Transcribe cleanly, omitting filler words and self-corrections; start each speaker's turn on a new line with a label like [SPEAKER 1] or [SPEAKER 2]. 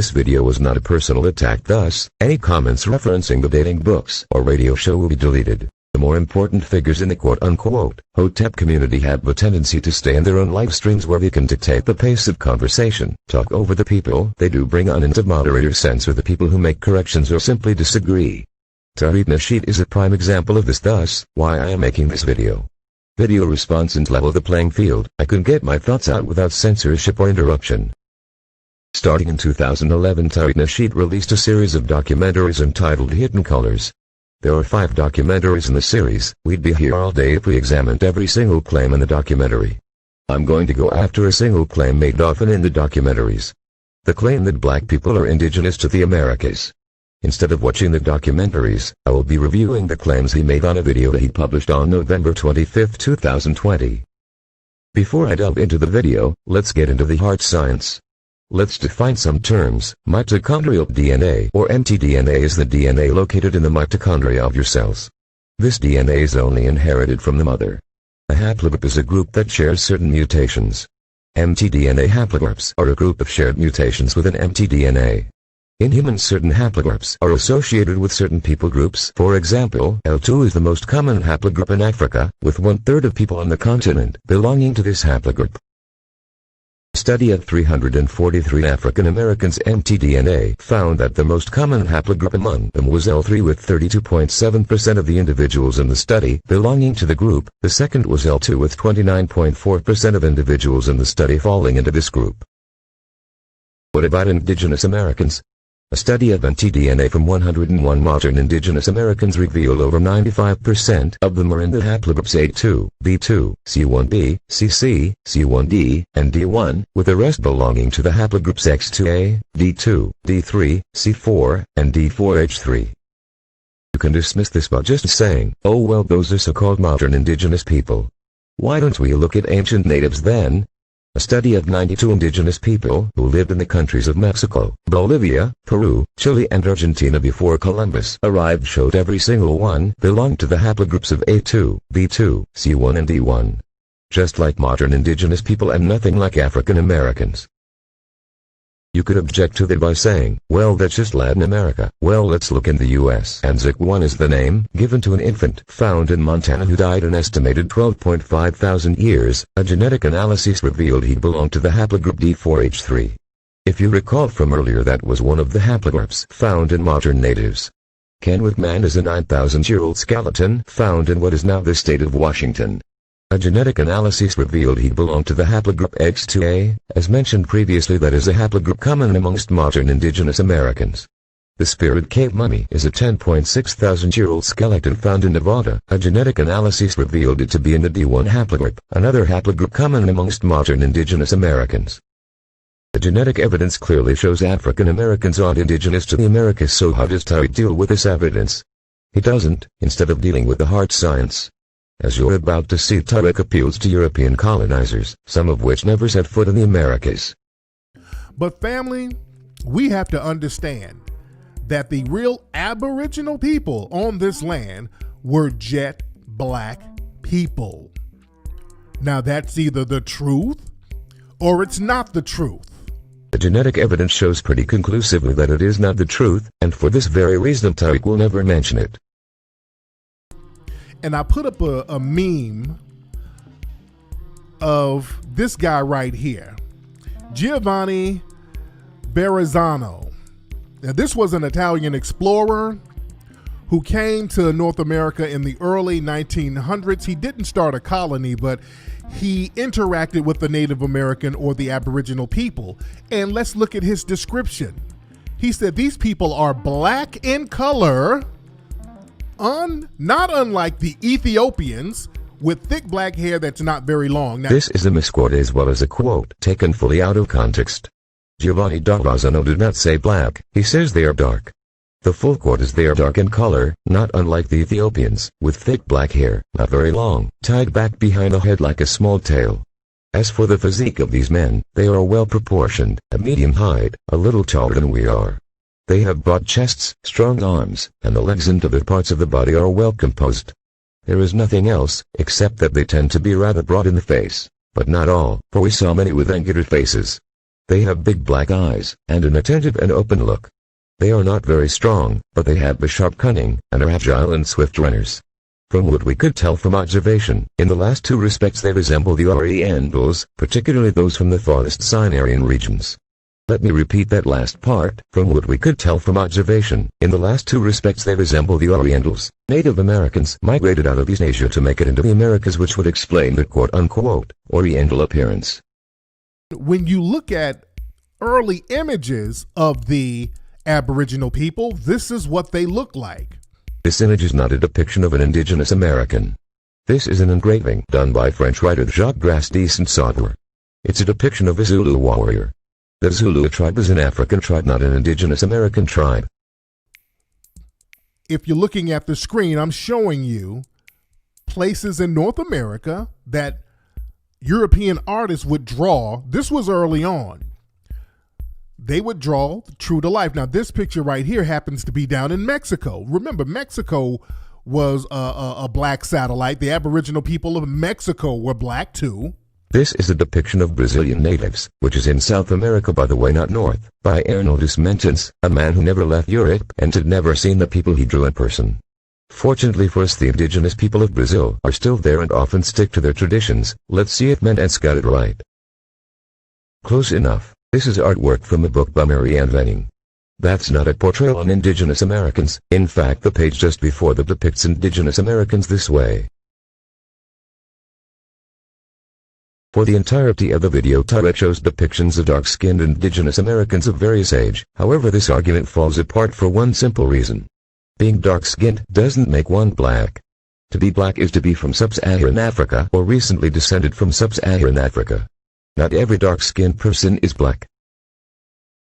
[SPEAKER 1] This video was not a personal attack, thus, any comments referencing the dating books or radio show will be deleted. The more important figures in the quote-unquote Hotep community have a tendency to stay in their own live streams where they can dictate the pace of conversation, talk over the people they do bring on, and as moderator censor the people who make corrections or simply disagree. Tariq Nasheed is a prime example of this, thus, why I am making this video. Video response and level the playing field. I can get my thoughts out without censorship or interruption. Starting in 2011, Tariq Nasheed released a series of documentaries entitled Hidden Colors. There are 5 documentaries in the series. We'd be here all day if we examined every single claim in the documentary. I'm going to go after a single claim made often in the documentaries. The claim that black people are indigenous to the Americas. Instead of watching the documentaries, I will be reviewing the claims he made on a video that he published on November 25, 2020. Before I delve into the video, let's get into the hard science. Let's define some terms. Mitochondrial DNA, or mtDNA, is the DNA located in the mitochondria of your cells. This DNA is only inherited from the mother. A haplogroup is a group that shares certain mutations. mtDNA haplogroups are a group of shared mutations within mtDNA. In humans, certain haplogroups are associated with certain people groups. For example, L2 is the most common haplogroup in Africa, with 1/3 of people on the continent belonging to this haplogroup. A study of 343 African Americans' mtDNA found that the most common haplogroup among them was L3, with 32.7% of the individuals in the study belonging to the group. The second was L2, with 29.4% of individuals in the study falling into this group. What about indigenous Americans? A study of mtDNA from 101 modern indigenous Americans revealed over 95% of them are in the haplogroups A2, B2, C1b, CC, C1d, and D1, with the rest belonging to the haplogroups X2A, D2, D3, C4, and D4H3. You can dismiss this by just saying, oh well, those are so-called modern indigenous people. Why don't we look at ancient natives then? A study of 92 indigenous people who lived in the countries of Mexico, Bolivia, Peru, Chile, and Argentina before Columbus arrived showed every single one belonged to the haplogroups of A2, B2, C1, and D1. Just like modern indigenous people and nothing like African Americans. You could object to that by saying, well, that's just Latin America. Well, let's look in the US. And Zik1 is the name given to an infant found in Montana who died an estimated 12.5 thousand years. A genetic analysis revealed he belonged to the haplogroup D4H3. If you recall from earlier, that was one of the haplogroups found in modern natives. Kennewick Man is a 9,000-year-old skeleton found in what is now the state of Washington. A genetic analysis revealed he belonged to the haplogroup X2A, as mentioned previously. That is a haplogroup common amongst modern indigenous Americans. The Spirit Cave Mummy is a 10.6 thousand-year-old skeleton found in Nevada. A genetic analysis revealed it to be in the D1 haplogroup, another haplogroup common amongst modern indigenous Americans. The genetic evidence clearly shows African Americans aren't indigenous to the Americas, so how does Tariq deal with this evidence? He doesn't. Instead of dealing with the hard science, as you're about to see, Tariq appeals to European colonizers, some of which never set foot in the Americas.
[SPEAKER 2] But family, we have to understand that the real Aboriginal people on this land were jet black people. Now that's either the truth or it's not the truth.
[SPEAKER 1] The genetic evidence shows pretty conclusively that it is not the truth, and for this very reason Tariq will never mention it.
[SPEAKER 2] And I put up a meme of this guy right here, Giovanni Verrazzano. Now, this was an Italian explorer who came to North America in the early 1900s. He didn't start a colony, but he interacted with the Native American or the Aboriginal people. And let's look at his description. He said these people are black in color, not unlike the Ethiopians, with thick black hair that's not very long. Now,
[SPEAKER 1] this is a misquote as well as a quote taken fully out of context. Giovanni Verrazzano did not say black, he says they are dark. The full quote is they are dark in color, not unlike the Ethiopians, with thick black hair, not very long, tied back behind the head like a small tail. As for the physique of these men, they are well proportioned, a medium height, a little taller than we are. They have broad chests, strong arms, and the legs and other parts of the body are well composed. There is nothing else, except that they tend to be rather broad in the face, but not all, for we saw many with angular faces. They have big black eyes, and an attentive and open look. They are not very strong, but they have a sharp cunning, and are agile and swift runners. From what we could tell from observation, in the last two respects they resemble the Orientals, particularly those from the farthest Sinarian regions. Let me repeat that last part. From what we could tell from observation, in the last two respects they resemble the Orientals. Native Americans migrated out of East Asia to make it into the Americas, which would explain the quote-unquote Oriental appearance.
[SPEAKER 2] When you look at early images of the Aboriginal people, this is what they look like.
[SPEAKER 1] This image is not a depiction of an indigenous American. This is an engraving done by French writer Jacques de Saint-Sauveur. It's a depiction of a Zulu warrior. The Zulu tribe is an African tribe, not an indigenous American tribe.
[SPEAKER 2] If you're looking at the screen, I'm showing you places in North America that European artists would draw. This was early on. They would draw true to life. Now, this picture right here happens to be down in Mexico. Remember, Mexico was a black satellite. The Aboriginal people of Mexico were black too.
[SPEAKER 1] This is a depiction of Brazilian natives, which is in South America, by the way, not north, by Arnaldus Mendes, a man who never left Europe and had never seen the people he drew in person. Fortunately for us, the indigenous people of Brazil are still there and often stick to their traditions. Let's see if Mendes got it right. Close enough. This is artwork from a book by Marianne Venning. That's not a portrayal on indigenous Americans. In fact, the page just before that depicts indigenous Americans this way. For the entirety of the video, Tariq shows depictions of dark-skinned indigenous Americans of various age. However, this argument falls apart for one simple reason. Being dark-skinned doesn't make one black. To be black is to be from sub-Saharan Africa or recently descended from sub-Saharan Africa. Not every dark-skinned person is black.